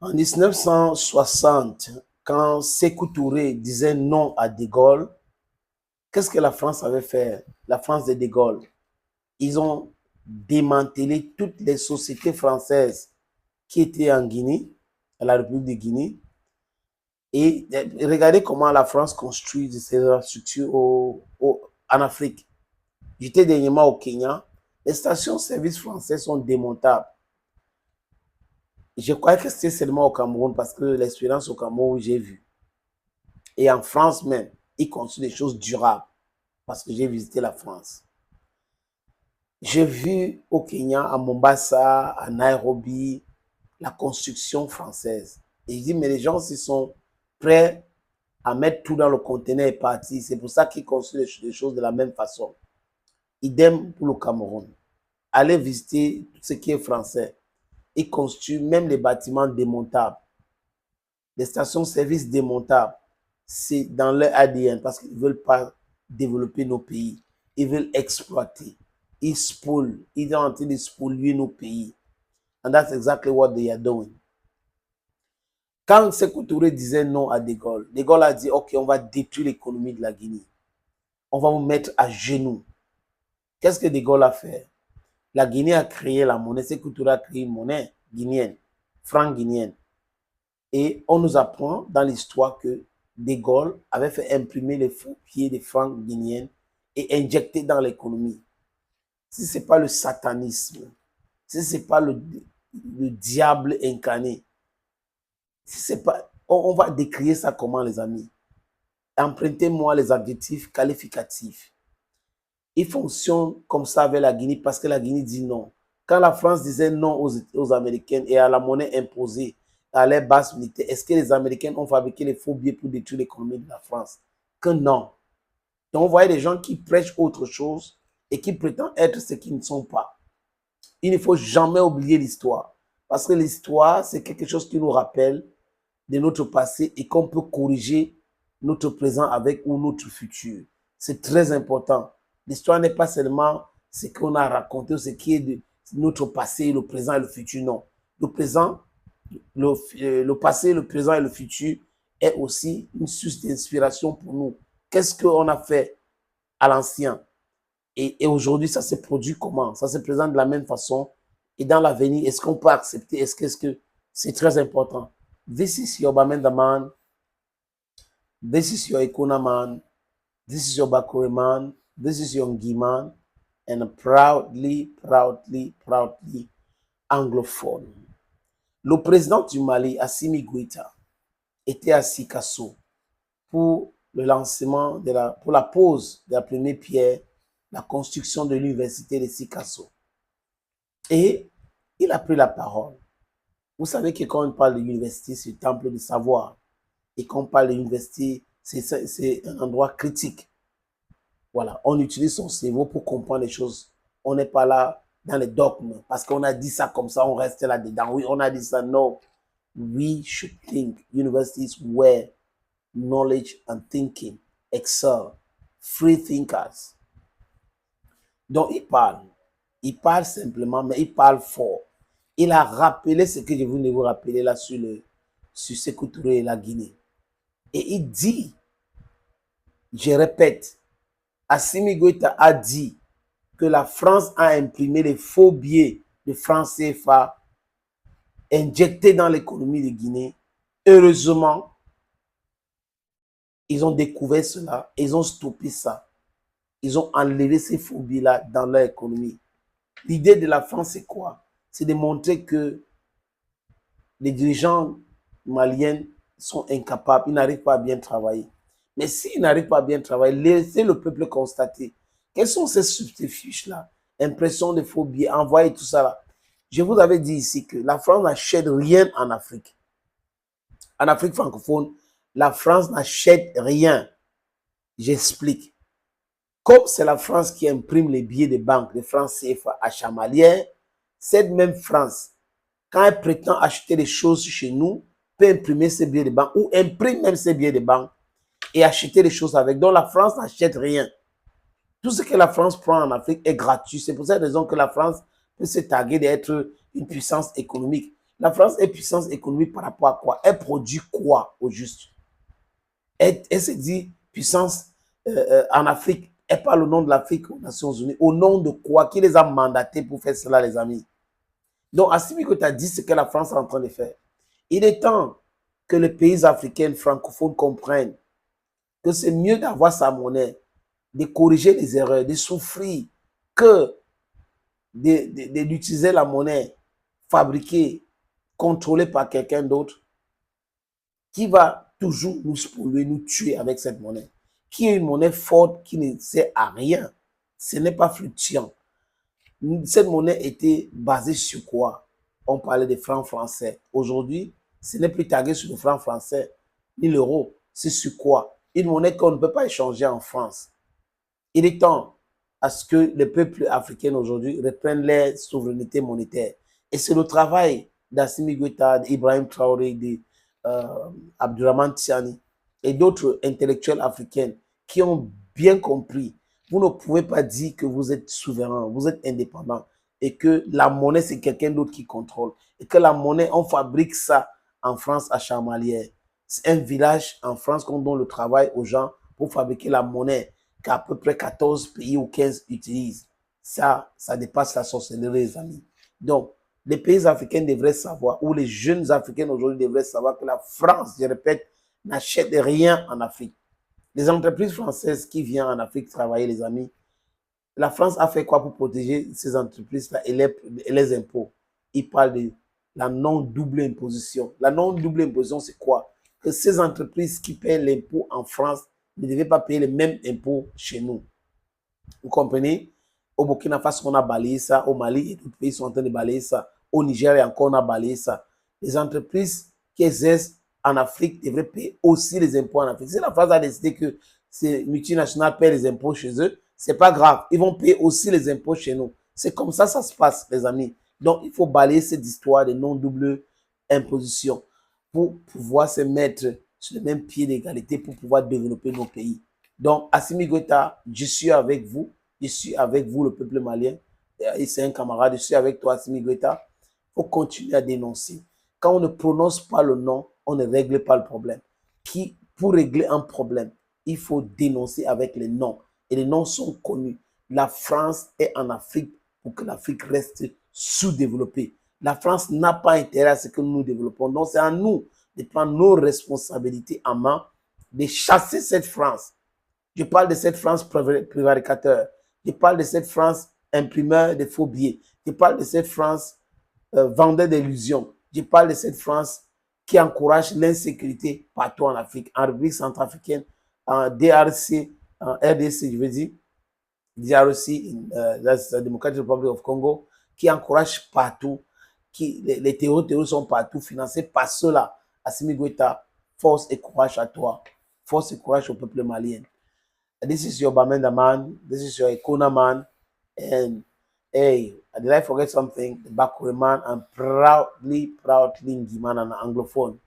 En 1960, quand Sékou Touré disait non à De Gaulle, qu'est-ce que la France avait fait? La France de Gaulle. Ils ont démantelé toutes les sociétés françaises qui étaient en Guinée, à la République de Guinée. Et regardez comment la France construit ses infrastructures en Afrique. J'étais dernièrement au Kenya. Les stations-service françaises sont démontables. Je crois que c'était seulement au Cameroun parce que l'expérience au Cameroun, j'ai vu. Et en France même, ils construisent des choses durables parce que j'ai visité la France. J'ai vu au Kenya, à Mombasa, à Nairobi, la construction française. Et je dis, mais les gens, s'ils sont prêts à mettre tout dans le conteneur et partir, c'est pour ça qu'ils construisent les choses de la même façon. Idem pour le Cameroun. Allez visiter tout ce qui est français. Ils construisent même les bâtiments démontables. Les stations-service démontables. C'est dans leur ADN parce qu'ils ne veulent pas développer nos pays. Ils veulent exploiter. Ils spolient. Ils sont en train de spolier nos pays. And that's exactly what they are doing. Quand Sékou Touré disait non à De Gaulle a dit, OK, on va détruire l'économie de la Guinée. On va vous mettre à genoux. Qu'est-ce que De Gaulle a fait? La Guinée a créé la monnaie. Sékou Touré a créé une monnaie guinéenne, franc guinéenne. Et on nous apprend dans l'histoire que De Gaulle avait fait imprimer les faux billets de francs guinéens et injecter dans l'économie. Si ce n'est pas le satanisme, si ce n'est pas le diable incarné, si c'est pas, on va décrire ça comment, les amis? Empruntez-moi les adjectifs qualificatifs. Il fonctionne comme ça avec la Guinée parce que la Guinée dit non. Quand la France disait non aux Américains et à la monnaie imposée, à l'air basse militaire, est-ce que les Américains ont fabriqué les faux billets pour détruire l'économie de la France? Que non. Donc, on voit des gens qui prêchent autre chose et qui prétendent être ce qu'ils ne sont pas. Il ne faut jamais oublier l'histoire. Parce que l'histoire, c'est quelque chose qui nous rappelle de notre passé et qu'on peut corriger notre présent avec ou notre futur. C'est très important. L'histoire n'est pas seulement ce qu'on a raconté ou ce qui est de notre passé, le présent et le futur. Non. Le présent, le passé, le présent et le futur est aussi une source d'inspiration pour nous. Qu'est-ce qu'on a fait à l'ancien? Et aujourd'hui, ça se produit comment? Ça se présente de la même façon. Et dans l'avenir, est-ce qu'on peut accepter? Est-ce que c'est très important? This is your Bamenda man. This is your Ikuna man. This is your Bakure man. This is your Ngi man. And proudly, proudly, proudly anglophone. Le président du Mali, Assimi Goïta, était à Sikasso pour le lancement pour la pose de la première pierre, la construction de l'université de Sikasso. Et il a pris la parole. Vous savez que quand on parle de l'université, c'est le temple du savoir. Et quand on parle de l'université, c'est un endroit critique. Voilà, on utilise son cerveau pour comprendre les choses. On n'est pas là dans les dogmes. Parce qu'on a dit ça comme ça, on reste là-dedans. Oui, on a dit ça. Non. We should think. Universities where knowledge and thinking excel. Free thinkers. Donc, il parle. Il parle simplement, mais il parle fort. Il a rappelé ce que je voulais vous rappeler là sur Sékou Touré et la Guinée. Et il dit, je répète, Assimi Goïta a dit que la France a imprimé les faux billets de francs CFA injectés dans l'économie de Guinée. Heureusement, ils ont découvert cela, ils ont stoppé ça. Ils ont enlevé ces faux billets-là dans leur économie. L'idée de la France, c'est quoi? C'est de montrer que les dirigeants maliens sont incapables, ils n'arrivent pas à bien travailler. Mais s'ils n'arrivent pas à bien travailler, laissez le peuple constater. Quels sont ces subterfuges-là? Impression de faux billets, envoyer tout ça là. Je vous avais dit ici que la France n'achète rien en Afrique. En Afrique francophone, la France n'achète rien. J'explique. Comme c'est la France qui imprime les billets de banque, les francs CFA à Chamalières, cette même France, quand elle prétend acheter des choses chez nous, peut imprimer ses billets de banque ou imprime même ses billets de banque et acheter des choses avec. Donc la France n'achète rien. Tout ce que la France prend en Afrique est gratuit. C'est pour cette raison que la France peut se targuer d'être une puissance économique. La France est puissance économique par rapport à quoi? Elle produit quoi au juste? Elle se dit puissance en Afrique. Elle parle au nom de l'Afrique aux Nations Unies. Au nom de quoi? Qui les a mandatés pour faire cela, les amis? Donc, Assimi Goïta dit ce que la France est en train de faire. Il est temps que les pays africains francophones comprennent que c'est mieux d'avoir sa monnaie, de corriger les erreurs, de souffrir, que d'utiliser la monnaie fabriquée, contrôlée par quelqu'un d'autre qui va toujours nous spolier, nous tuer avec cette monnaie, qui est une monnaie forte qui ne sert à rien. Ce n'est pas fluctuant. Cette monnaie était basée sur quoi? On parlait des francs français. Aujourd'hui, ce n'est plus tagué sur le franc français ni l'euro. C'est sur quoi? Une monnaie qu'on ne peut pas échanger en France. Il est temps à ce que les peuples africains aujourd'hui reprennent leur souveraineté monétaire. Et c'est le travail d'Assimi Goïta, d'Ibrahim Traoré, d'Abdourahmane Tiani et d'autres intellectuels africains qui ont bien compris. Vous ne pouvez pas dire que vous êtes souverain, vous êtes indépendant et que la monnaie, c'est quelqu'un d'autre qui contrôle. Et que la monnaie, on fabrique ça en France à Chamalières. C'est un village en France qu'on donne le travail aux gens pour fabriquer la monnaie qu'à peu près 14 pays ou 15 utilisent. Ça dépasse la sorcellerie, les amis. Donc, les pays africains devraient savoir, ou les jeunes africains aujourd'hui devraient savoir que la France, je répète, n'achète rien en Afrique. Les entreprises françaises qui viennent en Afrique travailler, les amis, la France a fait quoi pour protéger ces entreprises-là et les impôts? Il parle de la non-double imposition. La non-double imposition, c'est quoi? Que ces entreprises qui paient l'impôt en France ne devaient pas payer les mêmes impôts chez nous. Vous comprenez? Au Burkina Faso, on a balayé ça. Au Mali, et d'autres pays sont en train de balayer ça. Au Nigeria, encore, on a balayé ça. Les entreprises qui exercent en Afrique devraient payer aussi les impôts en Afrique. Si la France a décidé que ces multinationales paient les impôts chez eux, c'est pas grave. Ils vont payer aussi les impôts chez nous. C'est comme ça se passe, les amis. Donc, il faut balayer cette histoire de non-double imposition pour pouvoir se mettre sur le même pied d'égalité pour pouvoir développer nos pays. Donc, Assimi Goïta, je suis avec vous. Je suis avec vous, le peuple malien. Et c'est un camarade. Je suis avec toi, Assimi Goïta. Il faut continuer à dénoncer. Quand on ne prononce pas le nom, on ne règle pas le problème. Pour régler un problème, il faut dénoncer avec les noms. Et les noms sont connus. La France est en Afrique pour que l'Afrique reste sous-développée. La France n'a pas intérêt à ce que nous nous développons. Donc, c'est à nous de prendre nos responsabilités en main, de chasser cette France. Je parle de cette France prévaricateur. Je parle de cette France imprimeur de faux billets. Je parle de cette France vendeur d'illusions. Je parle de cette France qui encourage l'insécurité partout en Afrique, en République centrafricaine, en DRC, en RDC, je veux dire, DRC, that's the Democratic Republic of Congo, qui encourage partout, les terroristes sont partout, financés par ceux-là. Assimi Goïta, force et courage à toi. Force et courage au peuple malien. This is your Bamenda man. This is your Ikona man. And hey, did I forget something? The Bakure man. I'm proudly Ngimana, an Anglophone.